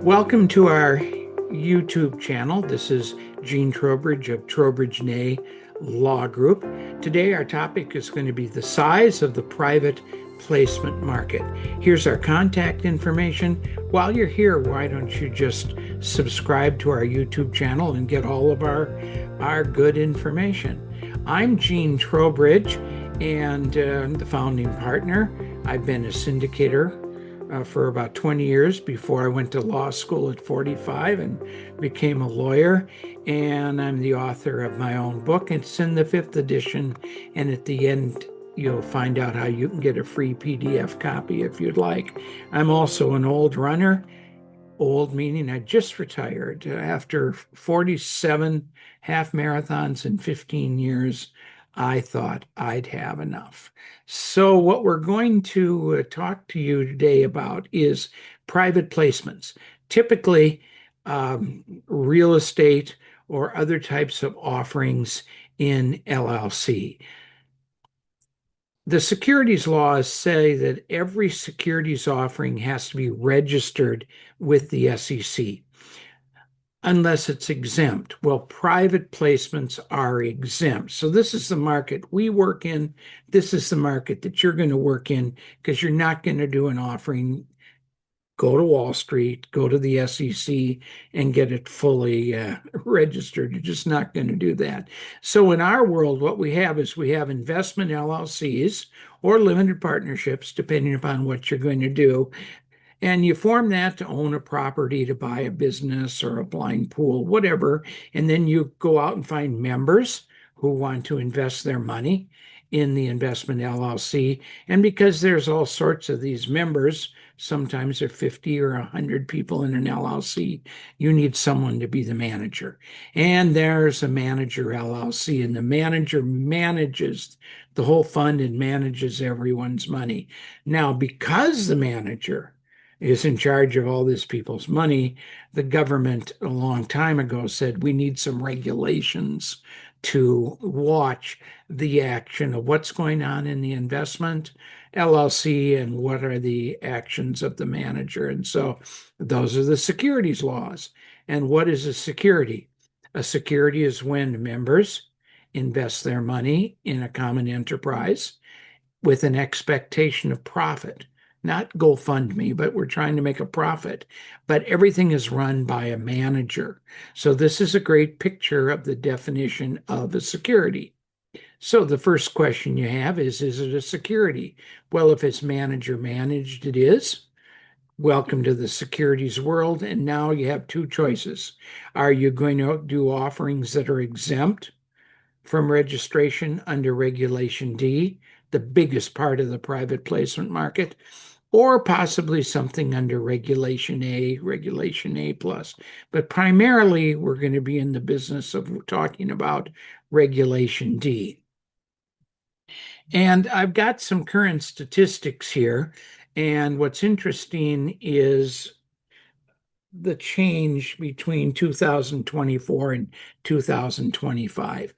Welcome to our YouTube channel. This is Gene Trowbridge of Trowbridge Law Group. Today our topic is going to be the size of the private placement market. Here's our contact information. While you're here, why don't you just subscribe to our YouTube channel and get all of our good information. I'm Gene Trowbridge, and I'm the founding partner. I've been a syndicator for about 20 years before I went to law school at 45 and became a lawyer. And I'm the author of my own book. It's in the 5th edition. And at the end, you'll find out how you can get a free PDF copy if you'd like. I'm also an old runner. Old meaning I just retired after 47 half marathons in 15 years. I thought I'd have enough. So what we're going to talk to you today about is private placements. Typically, real estate or other types of offerings in LLC. The securities laws say that every securities offering has to be registered with the SEC unless it's exempt. Well, private placements are exempt. So this is the market we work in. This is the market that you're going to work in because you're not going to do an offering, go to Wall Street, go to the SEC and get it fully registered. You're just not going to do that. So in our world, what we have is we have investment LLCs or limited partnerships, depending upon what you're going to do. And you form that to own a property, to buy a business or a blind pool, whatever. And then you go out and find members who want to invest their money in the investment LLC. And because there's all sorts of these members, sometimes there are 50 or 100 people in an LLC, you need someone to be the manager. And there's a manager LLC, and the manager manages the whole fund and manages everyone's money. Now, because the manager is in charge of all these people's money, the government a long time ago said we need some regulations to watch the action of what's going on in the investment LLC and what are the actions of the manager. And so those are the securities laws. And what is a security? A security is when members invest their money in a common enterprise with an expectation of profit. Not GoFundMe, but we're trying to make a profit. But everything is run by a manager. So this is a great picture of the definition of a security. So the first question you have is it a security? Well, if it's manager managed, it is. Welcome to the securities world. And now you have two choices. Are you going to do offerings that are exempt from registration under Regulation D, the biggest part of the private placement market, or possibly something under Regulation A plus. But primarily, we're going to be in the business of talking about Regulation D. And I've got some current statistics here. And what's interesting is the change between 2024 and 2025.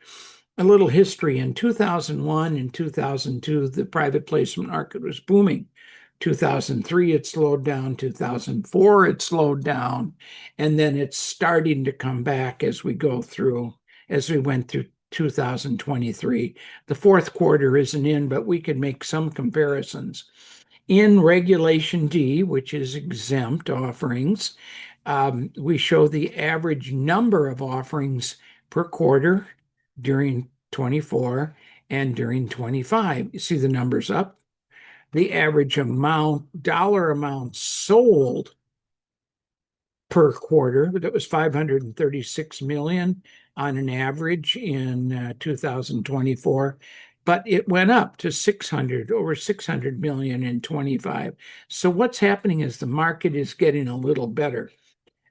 A little history. In 2001 and 2002, the private placement market was booming. 2003, it slowed down. 2004, it slowed down. And then it's starting to come back as we went through 2023. The fourth quarter isn't in, but we could make some comparisons. In Regulation D, which is exempt offerings, we show the average number of offerings per quarter during 24 and during 25. You see the numbers up. The average dollar amount sold per quarter, that was 536 million on an average in 2024, but it went up to over 600 million in 25. So what's happening is the market is getting a little better.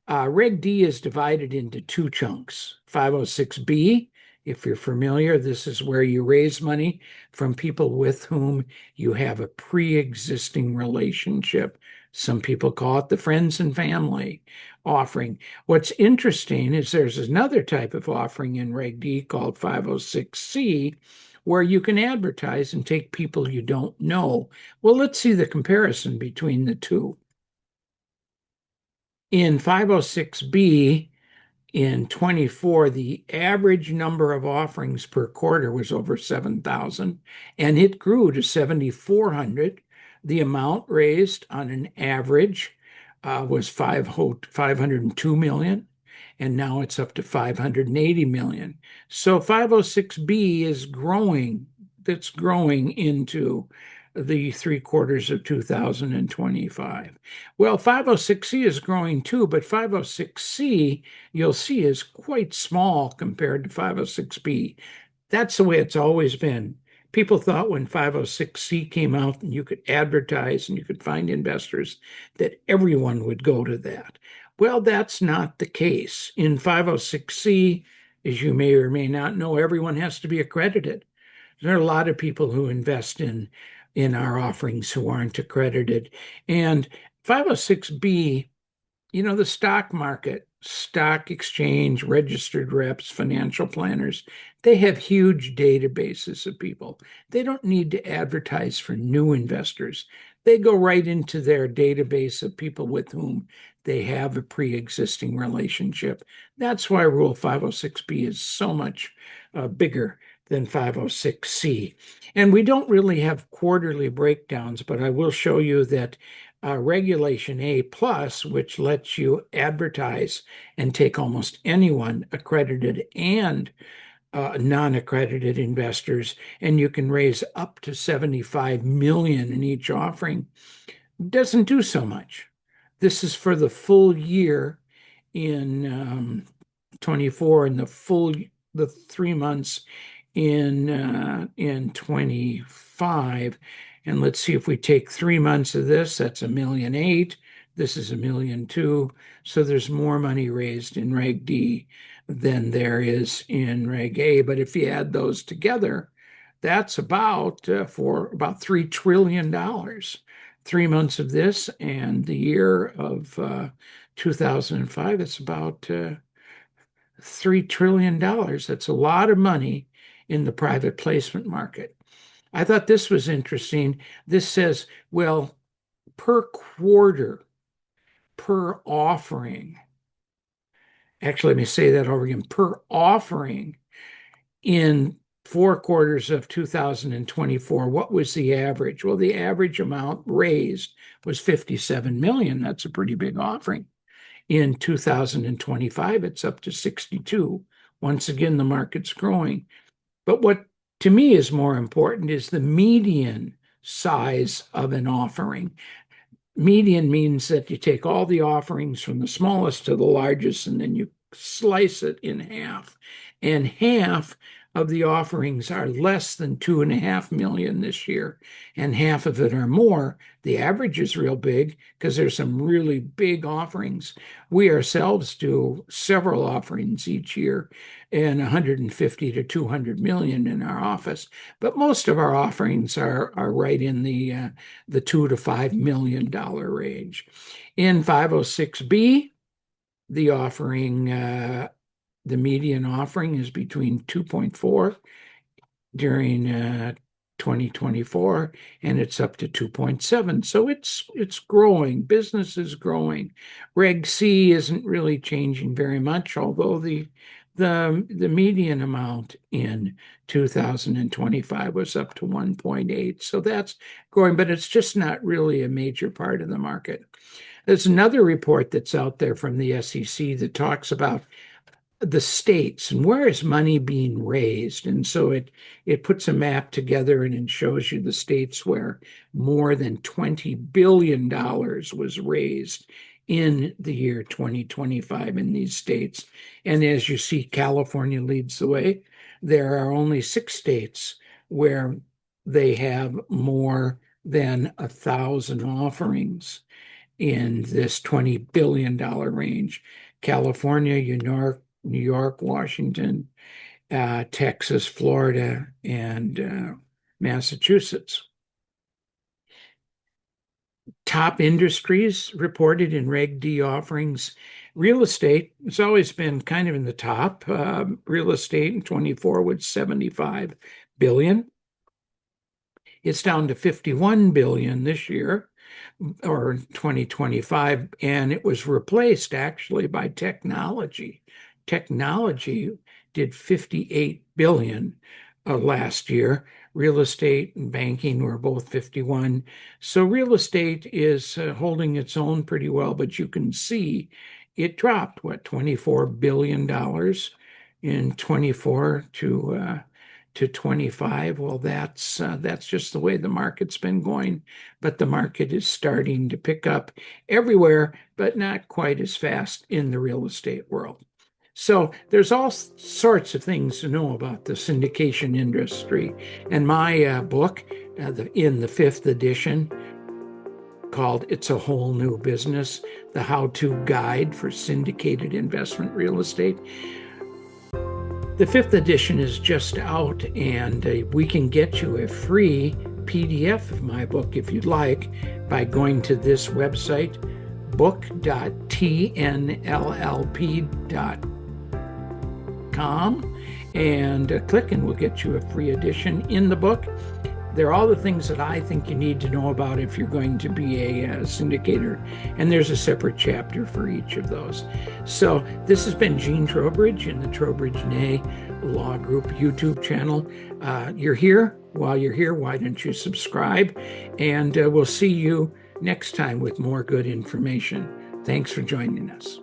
Reg D is divided into two chunks. 506B, if you're familiar, this is where you raise money from people with whom you have a pre-existing relationship. Some people call it the friends and family offering. What's interesting is there's another type of offering in Reg D called 506C, where you can advertise and take people you don't know. Well, let's see the comparison between the two. In 506B, in 24, the average number of offerings per quarter was over 7,000, and it grew to 7,400. The amount raised on an average was 502 million, and now it's up to 580 million. So 506B is growing. That's growing into the 3 quarters of 2025. Well, 506C is growing too, but 506C, you'll see, is quite small compared to 506B. That's the way it's always been. People thought when 506C came out and you could advertise and you could find investors that everyone would go to that. Well, that's not the case. In 506C, as you may or may not know, everyone has to be accredited. There are a lot of people who invest in our offerings who aren't accredited. And 506B, the stock market, stock exchange, registered reps, financial planners, they have huge databases of people. They don't need to advertise for new investors. They go right into their database of people with whom they have a pre-existing relationship. That's why Rule 506B is so much bigger than 506C. And we don't really have quarterly breakdowns, but I will show you that Regulation A plus, which lets you advertise and take almost anyone, accredited and non-accredited investors, and you can raise up to 75 million in each offering, doesn't do so much. This is for the full year in 24 and the 3 months in 25. And let's see, if we take 3 months of this, that's 1.8 million. This is 1.2 million. So there's more money raised in Reg D than there is in Reg A. But if you add those together, that's for about $3 trillion. 3 months of this and the year of 2005, it's about $3 trillion. That's a lot of money in the private placement market. I thought this was interesting. This says, well, per quarter, per offering. Actually, let me say that over again. Per offering in 4 quarters of 2024, what was the average? Well, the average amount raised was 57 million. That's a pretty big offering. In 2025, it's up to 62. Once again, the market's growing. But what to me is more important is the median size of an offering. Median means that you take all the offerings from the smallest to the largest, and then you slice it in half. And half of the offerings are less than 2.5 million this year, and half of it are more. The average is real big because there's some really big offerings. We ourselves do several offerings each year, and 150 to 200 million in our office. But most of our offerings are right in the $2 to $5 million range. In 506B, the offering, the median offering is between 2.4 during 2024, and it's up to 2.7. So it's growing. Business is growing. Reg C isn't really changing very much, although the median amount in 2025 was up to 1.8. So that's growing, but it's just not really a major part of the market. There's another report that's out there from the SEC that talks about the states and where is money being raised. And so it puts a map together and it shows you the states where more than $20 billion was raised in the year 2025 in these states. And as you see, California leads the way. There are only 6 states where they have more than 1,000 offerings in this $20 billion range. California, New York, Washington, Texas, Florida, and Massachusetts. Top industries reported in Reg D offerings. Real estate has always been kind of in the top. Real estate in 24 was 75 billion. It's down to 51 billion this year. or 2025, and it was replaced actually by technology. Technology did 58 billion last year. Real estate and banking were both 51. So real estate is holding its own pretty well, but you can see it dropped, what, $24 billion in 24 to 25. Well, that's just the way the market's been going, but the market is starting to pick up everywhere, but not quite as fast in the real estate world. So there's all sorts of things to know about the syndication industry. And my book, in the 5th edition, called It's a Whole New Business, the how-to guide for syndicated investment real estate. The 5th edition is just out, and we can get you a free PDF of my book if you'd like by going to this website, book.tnllp.com, and click and we'll get you a free edition. In the book, there are all the things that I think you need to know about if you're going to be a syndicator, and there's a separate chapter for each of those. So this has been Gene Trowbridge in the Trowbridge Nay Law Group YouTube channel. You're here. While you're here, why don't you subscribe? And we'll see you next time with more good information. Thanks for joining us.